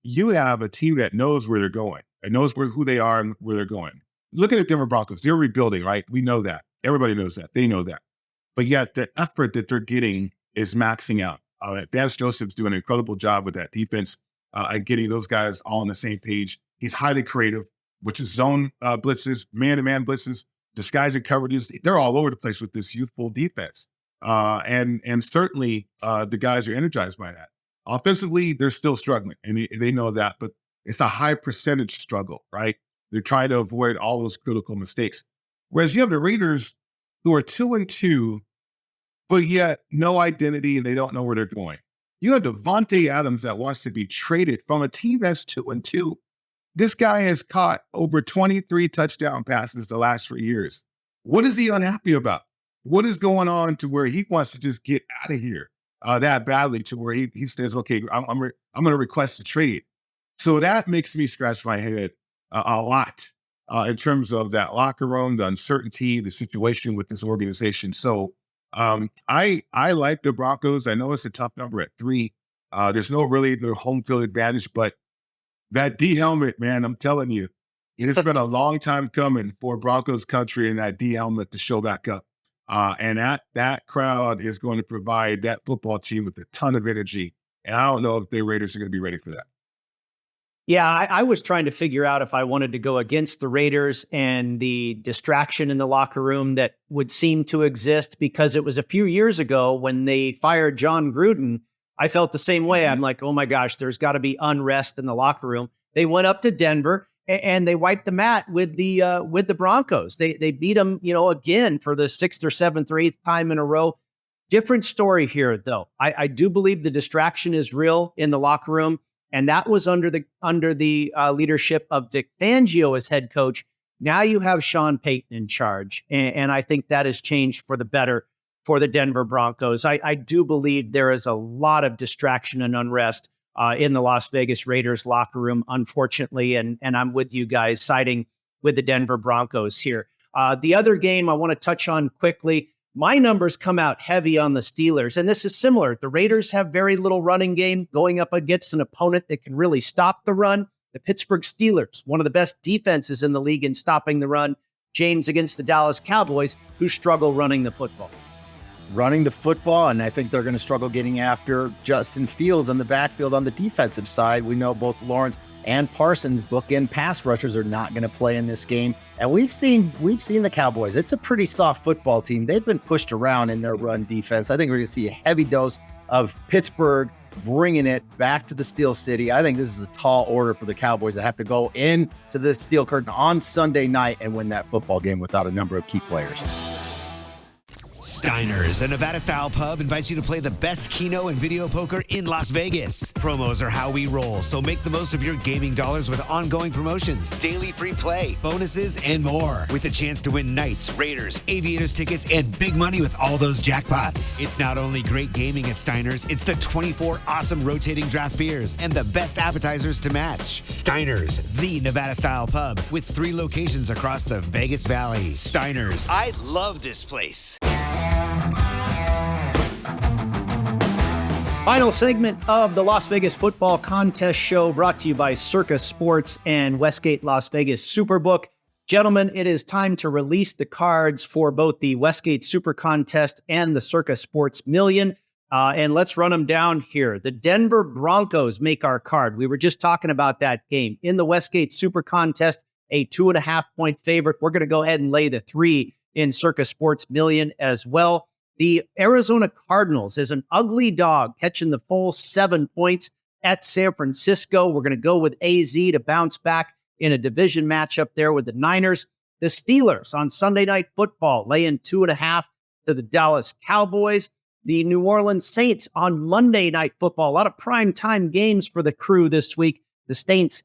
Speaker 1: you have a team that knows where they're going. It knows who they are and where they're going. Look at the Denver Broncos. They're rebuilding, right? We know that. Everybody knows that. They know that. But yet the effort that they're getting is maxing out. Vance Joseph's doing an incredible job with that defense and getting those guys all on the same page. He's highly creative, which is zone blitzes, man-to-man blitzes, disguising coverages. They're all over the place with this youthful defense. And certainly the guys are energized by that. Offensively, they're still struggling, and they know that, but it's a high percentage struggle, right? They're trying to avoid all those critical mistakes. Whereas you have the Raiders who are 2-2, but yet no identity and they don't know where they're going. You have Devontae Adams that wants to be traded from a team that's 2-2. This guy has caught over 23 touchdown passes the last 3 years. What is he unhappy about? What is going on to where he wants to just get out of here that badly to where he says, okay, I'm going to request a trade. So that makes me scratch my head a lot in terms of that locker room, the uncertainty, the situation with this organization. So I like the Broncos. I know it's a tough number at 3. There's no home field advantage, but that D helmet, man, I'm telling you, it has been a long time coming for Broncos country and that D helmet to show back up. And that crowd is going to provide that football team with a ton of energy. And I don't know if the Raiders are going to be ready for that.
Speaker 6: Yeah, I was trying to figure out if I wanted to go against the Raiders and the distraction in the locker room that would seem to exist, because it was a few years ago when they fired John Gruden. I felt the same way. I'm like, oh my gosh, there's got to be unrest in the locker room. They went up to Denver and they wiped the mat with the Broncos. They beat them, again for the 6th or 7th or 8th time in a row. Different story here, though. I do believe the distraction is real in the locker room. And that was under the leadership of Vic Fangio as head coach. Now you have Sean Payton in charge. And I think that has changed for the better for the Denver Broncos. I do believe there is a lot of distraction and unrest in the Las Vegas Raiders locker room, unfortunately. And I'm with you guys, siding with the Denver Broncos here. The other game I want to touch on quickly, my numbers come out heavy on the Steelers, and this is similar. The Raiders have very little running game going up against an opponent that can really stop the run. The Pittsburgh Steelers, one of the best defenses in the league in stopping the run. James, against the Dallas Cowboys, who struggle running the football.
Speaker 7: Running the football, and I think they're going to struggle getting after Justin Fields on the backfield on the defensive side. We know both Lawrence and Parsons, bookend pass rushers, are not going to play in this game. And we've seen the Cowboys. It's a pretty soft football team. They've been pushed around in their run defense. I think we're going to see a heavy dose of Pittsburgh bringing it back to the Steel City. I think this is a tall order for the Cowboys that have to go into the Steel Curtain on Sunday night and win that football game without a number of key players.
Speaker 10: Steiner's, a Nevada-style pub, invites you to play the best keno and video poker in Las Vegas. Promos are how we roll, so make the most of your gaming dollars with ongoing promotions, daily free play, bonuses, and more. With a chance to win Knights, Raiders, Aviators tickets, and big money with all those jackpots. It's not only great gaming at Steiner's, it's the 24 awesome rotating draft beers and the best appetizers to match. Steiner's, the Nevada-style pub, with 3 locations across the Vegas Valley. Steiner's, I love this place.
Speaker 6: Final segment of the Las Vegas Football Contest Show, brought to you by Circa Sports and Westgate Las Vegas Superbook. Gentlemen, it is time to release the cards for both the Westgate Super Contest and the Circa Sports Million. And let's run them down here. The Denver Broncos make our card. We were just talking about that game. In the Westgate Super Contest, a 2.5-point favorite. We're going to go ahead and lay the 3 in Circa Sports Million as well. The Arizona Cardinals is an ugly dog, catching the full 7 points at San Francisco. We're going to go with AZ to bounce back in a division matchup there with the Niners. The Steelers on Sunday Night Football laying 2.5 to the Dallas Cowboys. The New Orleans Saints on Monday Night Football. A lot of primetime games for the crew this week. The Saints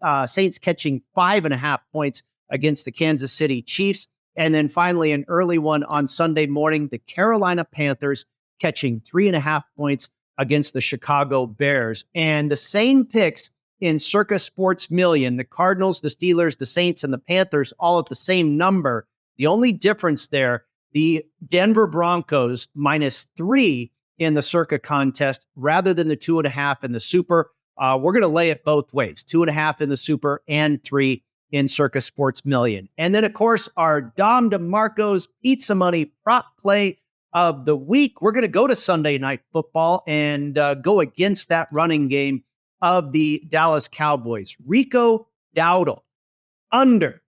Speaker 6: catching 5.5 points against the Kansas City Chiefs. And then finally, an early one on Sunday morning, the Carolina Panthers catching 3.5 points against the Chicago Bears. And the same picks in Circa Sports Million, the Cardinals, the Steelers, the Saints, and the Panthers all at the same number. The only difference there, the Denver Broncos -3 in the Circa contest rather than the 2.5 in the Super. We're going to lay it both ways, 2.5 in the Super and 3 in Circa Sports Million. And then, of course, our Dom DeMarco's Pizza Money prop play of the week. We're going to go to Sunday Night Football and go against that running game of the Dallas Cowboys. Rico Dowdle, under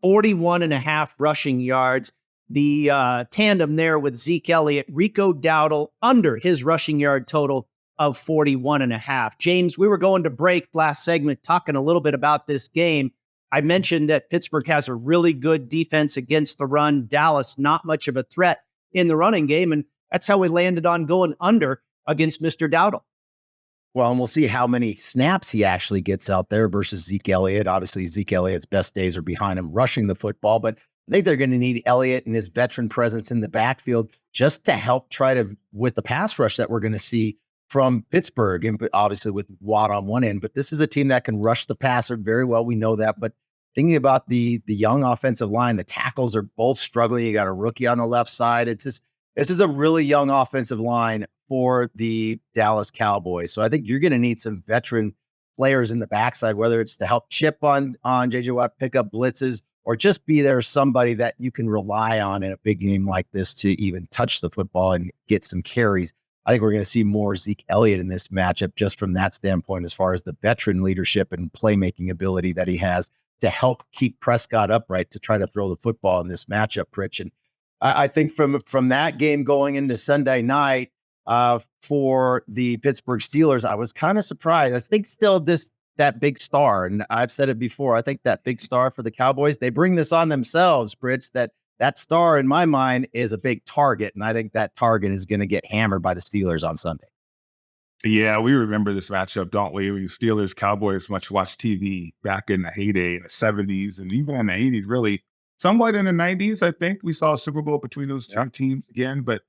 Speaker 6: 41.5 rushing yards. The tandem there with Zeke Elliott. Rico Dowdle under his rushing yard total of 41.5. James, we were going to break last segment talking a little bit about this game. I mentioned that Pittsburgh has a really good defense against the run. Dallas, not much of a threat in the running game. And that's how we landed on going under against Mr. Dowdle.
Speaker 7: Well, and we'll see how many snaps he actually gets out there versus Zeke Elliott. Obviously, Zeke Elliott's best days are behind him rushing the football, but I think they're going to need Elliott and his veteran presence in the backfield just to help try to, with the pass rush that we're going to see from Pittsburgh, and obviously with Watt on one end. But this is a team that can rush the passer very well. We know that. But thinking about the young offensive line, the tackles are both struggling. You got a rookie on the left side. This is a really young offensive line for the Dallas Cowboys. So I think you're going to need some veteran players in the backside, whether it's to help chip on JJ Watt, pick up blitzes, or just be there somebody that you can rely on in a big game like this to even touch the football and get some carries. I think we're going to see more Zeke Elliott in this matchup just from that standpoint, as far as the veteran leadership and playmaking ability that he has to help keep Prescott upright to try to throw the football in this matchup, Pritch. And I think from that game going into Sunday night for the Pittsburgh Steelers, I was kind of surprised. I think still that big star, and I've said it before, I think that big star for the Cowboys, they bring this on themselves, Pritch, that star in my mind is a big target, and I think that target is going to get hammered by the Steelers on Sunday.
Speaker 1: Yeah, we remember this matchup, don't we? Steelers, Cowboys, much watch TV back in the heyday in the 70s and even in the 80s, really. Somewhat in the 90s, I think we saw a Super Bowl between those two teams again. But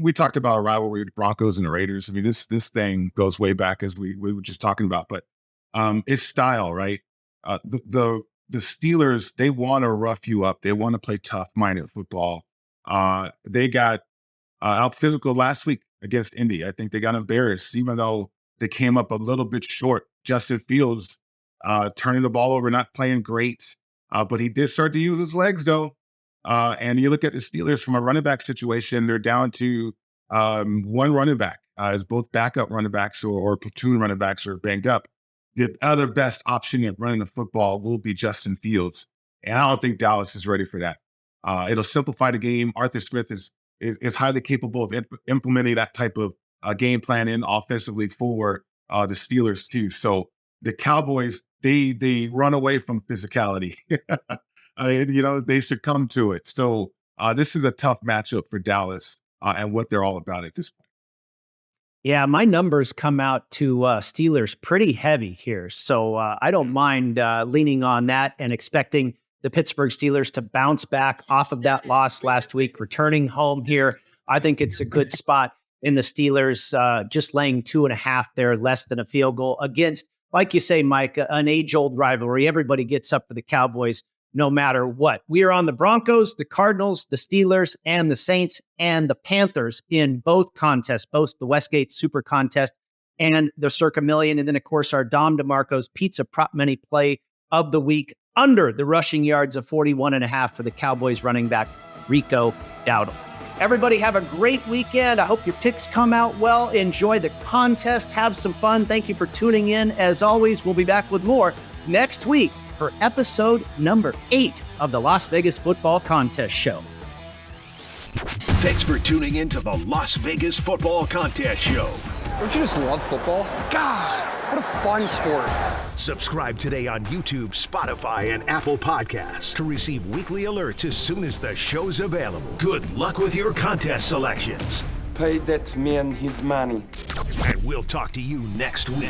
Speaker 1: we talked about a rivalry with the Broncos and the Raiders. I mean, this thing goes way back, as we were just talking about. But it's style, right? The Steelers, they want to rough you up. They want to play tough-minded football. They got out physical last week against Indy. I think they got embarrassed, even though they came up a little bit short. Justin Fields turning the ball over, not playing great, but he did start to use his legs, though. And you look at the Steelers from a running back situation, they're down to one running back, as both backup running backs or platoon running backs are banged up. The other best option at running the football will be Justin Fields. And I don't think Dallas is ready for that. It'll simplify the game. Arthur Smith is highly capable of implementing that type of game plan in offensively for the Steelers too. So the Cowboys, they run away from physicality. They succumb to it. So This is a tough matchup for Dallas and what they're all about at this point.
Speaker 6: Yeah, my numbers come out to Steelers pretty heavy here. So I don't mind leaning on that and expecting the Pittsburgh Steelers to bounce back off of that loss last week, returning home here. I think it's a good spot in the Steelers, just laying 2.5 there, less than a field goal against, like you say, Mike, an age-old rivalry. Everybody gets up for the Cowboys no matter what. We are on the Broncos, the Cardinals, the Steelers, and the Saints, and the Panthers in both contests, both the Westgate SuperContest and the Circa Million. And then, of course, our Dom DeMarco's Pizza Prop Money Play of the Week under the rushing yards of 41.5 for the Cowboys running back, Rico Dowdle. Everybody have a great weekend. I hope your picks come out well. Enjoy the contest. Have some fun. Thank you for tuning in. As always, we'll be back with more next week for episode number 8 of the Las Vegas Football Contest Show.
Speaker 3: Thanks for tuning in to the Las Vegas Football Contest Show.
Speaker 11: Don't you just love football? God, what a fun sport.
Speaker 3: Subscribe today on YouTube, Spotify, and Apple Podcasts to receive weekly alerts as soon as the show's available. Good luck with your contest selections.
Speaker 12: Pay that man his money.
Speaker 3: And we'll talk to you next week.